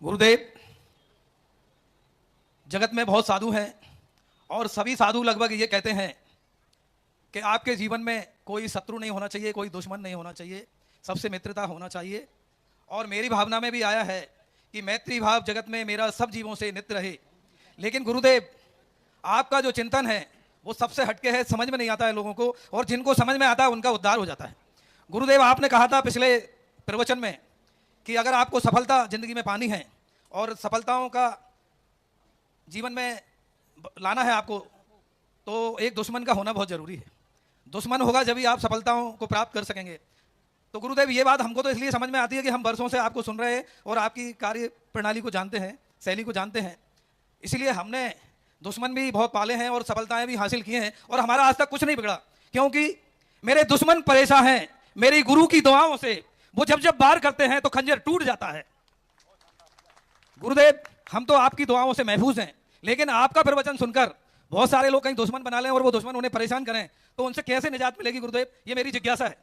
गुरुदेव, जगत में बहुत साधु हैं और सभी साधु लगभग ये कहते हैं कि आपके जीवन में कोई शत्रु नहीं होना चाहिए, कोई दुश्मन नहीं होना चाहिए, सबसे मित्रता होना चाहिए। और मेरी भावना में भी आया है कि मैत्री भाव जगत में मेरा सब जीवों से नित्य रहे। लेकिन गुरुदेव, आपका जो चिंतन है वो सबसे हटके है, समझ में नहीं आता है लोगों को, और जिनको समझ में आता है उनका उद्धार हो जाता है। गुरुदेव, आपने कहा था पिछले प्रवचन में कि अगर आपको सफलता जिंदगी में पानी है और सफलताओं का जीवन में लाना है आपको, तो एक दुश्मन का होना बहुत जरूरी है। दुश्मन होगा जब ही आप सफलताओं को प्राप्त कर सकेंगे। तो गुरुदेव, ये बात हमको तो इसलिए समझ में आती है कि हम वर्षों से आपको सुन रहे हैं और आपकी कार्य प्रणाली को जानते हैं, शैली को जानते हैं। इसलिए हमने दुश्मन भी बहुत पाले हैं और सफलताएं भी हासिल की हैं, और हमारा आज तक कुछ नहीं बिगड़ा, क्योंकि मेरे दुश्मन परेशान हैं मेरी गुरु की दुआओं से। वो जब जब वार करते हैं तो खंजर टूट जाता है। गुरुदेव, हम तो आपकी दुआओं से महफूज हैं, लेकिन आपका प्रवचन सुनकर बहुत सारे लोग कहीं दुश्मन बना लें और वो दुश्मन उन्हें परेशान करें, तो उनसे कैसे निजात मिलेगी गुरुदेव? ये मेरी जिज्ञासा है।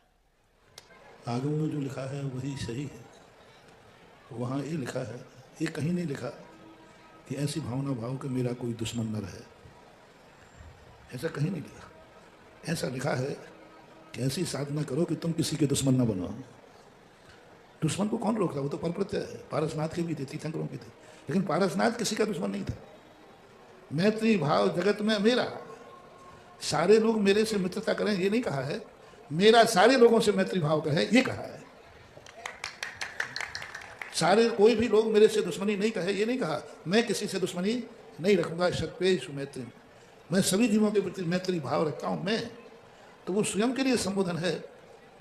आगे में जो लिखा है वही सही है। वहाँ ये लिखा है, ये कहीं नहीं लिखा कि ऐसी भावना भाव कि मेरा कोई दुश्मन न रहे। ऐसा कहीं नहीं लिखा। ऐसा लिखा है कि ऐसी साधना करो कि तुम किसी के दुश्मन न बनो। दुश्मन को कौन रोकता? वो तो परप्रत्यय है। पारसनाथ के भी थे, तीर्थंकरों के थे, लेकिन पारसनाथ किसी का दुश्मन नहीं था। मैत्री भाव जगत में मेरा, सारे लोग मेरे से मित्रता करें ये नहीं कहा है, मेरा सारे लोगों से मैत्री भाव कहे ये कहा है। सारे कोई भी लोग मेरे से दुश्मनी नहीं कहे ये नहीं कहा। मैं किसी से दुश्मनी नहीं रखूंगा। सत्पेषु मैत्री, मैं सभी जीवों के प्रति मैत्री भाव रखता हूं। मैं तो वो स्वयं के लिए संबोधन है,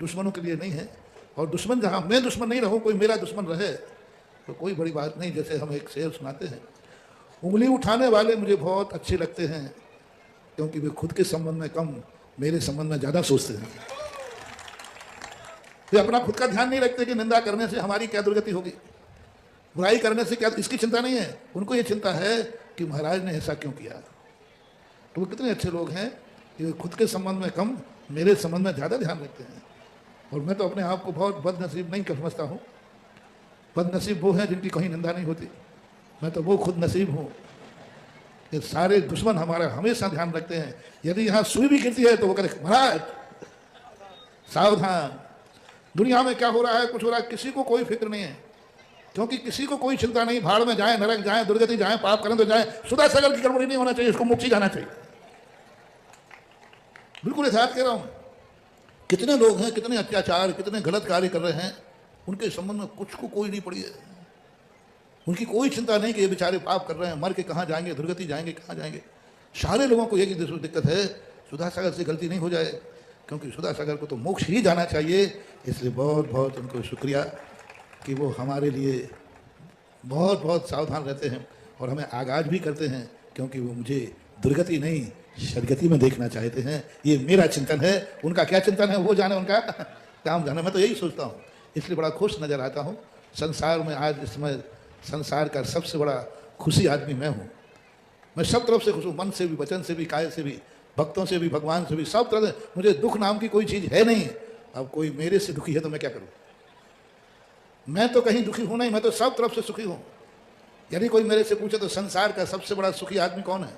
दुश्मनों के लिए नहीं है। और दुश्मन जहां मैं दुश्मन नहीं रहूं, कोई मेरा दुश्मन रहे तो कोई बड़ी बात नहीं। जैसे हम एक शेर सुनाते हैं, उंगली उठाने वाले मुझे बहुत अच्छे लगते हैं, क्योंकि वे खुद के संबंध में कम मेरे संबंध में ज्यादा सोचते हैं। वे अपना खुद का ध्यान नहीं रखते कि निंदा करने से हमारी क्या दुर्गति होगी, बुराई करने से क्या, इसकी चिंता नहीं है। उनको ये चिंता है कि महाराज ने ऐसा क्यों किया। तो वो कितने अच्छे लोग हैं कि वे खुद के संबंध में कम मेरे संबंध में ज्यादा ध्यान रखते हैं। और मैं तो अपने आप को बहुत बदनसीब नहीं कर समझता हूँ। बदनसीब वो हैं जिनकी कहीं निंदा नहीं होती। मैं तो वो खुद नसीब हूँ कि सारे दुश्मन हमारा हमेशा ध्यान रखते हैं। यदि यहाँ सुई भी गिरती है तो वो कहे महाराज सावधान, दुनिया में क्या हो रहा है, कुछ हो रहा है, किसी को कोई फिक्र नहीं है, क्योंकि किसी को कोई चिंता नहीं। भाड़ में जाए, नरक जाए, दुर्गति जाए, पाप करें तो जाए, सुधा सागर की गड़बड़ी नहीं होना चाहिए, इसको मोक्ष जाना चाहिए। बिल्कुल यथार्थ कह रहा हूं। कितने लोग हैं, कितने अत्याचार, कितने गलत कार्य कर रहे हैं, उनके संबंध में कुछ को कोई नहीं पड़ी है। उनकी कोई चिंता नहीं कि ये बेचारे पाप कर रहे हैं, मर के कहाँ जाएंगे, दुर्गति जाएंगे, कहाँ जाएंगे। सारे लोगों को एक ही दिक्कत है, सुधा सागर से गलती नहीं हो जाए, क्योंकि सुधा सागर को तो मोक्ष ही जाना चाहिए। इसलिए बहुत बहुत उनको शुक्रिया कि वो हमारे लिए बहुत बहुत सावधान रहते हैं और हमें आगाज भी करते हैं, क्योंकि वो मुझे दुर्गति नहीं सदगति में देखना चाहते हैं। ये मेरा चिंतन है, उनका क्या चिंतन है वो जाने, उनका काम जाने। मैं तो यही सोचता हूँ, इसलिए बड़ा खुश नजर आता हूँ। संसार में आज इस समय संसार का सबसे बड़ा खुशी आदमी मैं हूँ। मैं सब तरफ से खुश हूँ, मन से भी, वचन से भी, काय से भी, भक्तों से भी, भगवान से भी, सब तरह से। मुझे दुख नाम की कोई चीज़ है नहीं। अब कोई मेरे से दुखी है तो मैं क्या करूँ? मैं तो कहीं दुखी हूँ नहीं, मैं तो सब तरफ से सुखी हूँ। यदि कोई मेरे से पूछे तो संसार का सबसे बड़ा सुखी आदमी कौन है,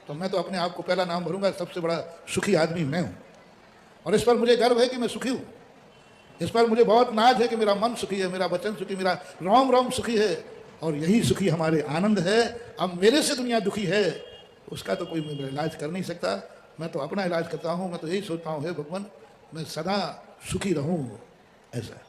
तो मैं तो अपने आप को पहला नाम भरूंगा, सबसे बड़ा सुखी आदमी मैं हूँ। और इस पर मुझे गर्व है कि मैं सुखी हूँ। इस पर मुझे बहुत नाज है कि मेरा मन सुखी है, मेरा वचन सुखी, मेरा रोम रोम सुखी है। और यही सुखी हमारे आनंद है। अब मेरे से दुनिया दुखी है, उसका तो कोई मेरा इलाज कर नहीं सकता। मैं तो अपना इलाज करता हूँ। मैं तो यही सोचता हूँ, हे भगवान मैं सदा सुखी रहूँ, ऐसा।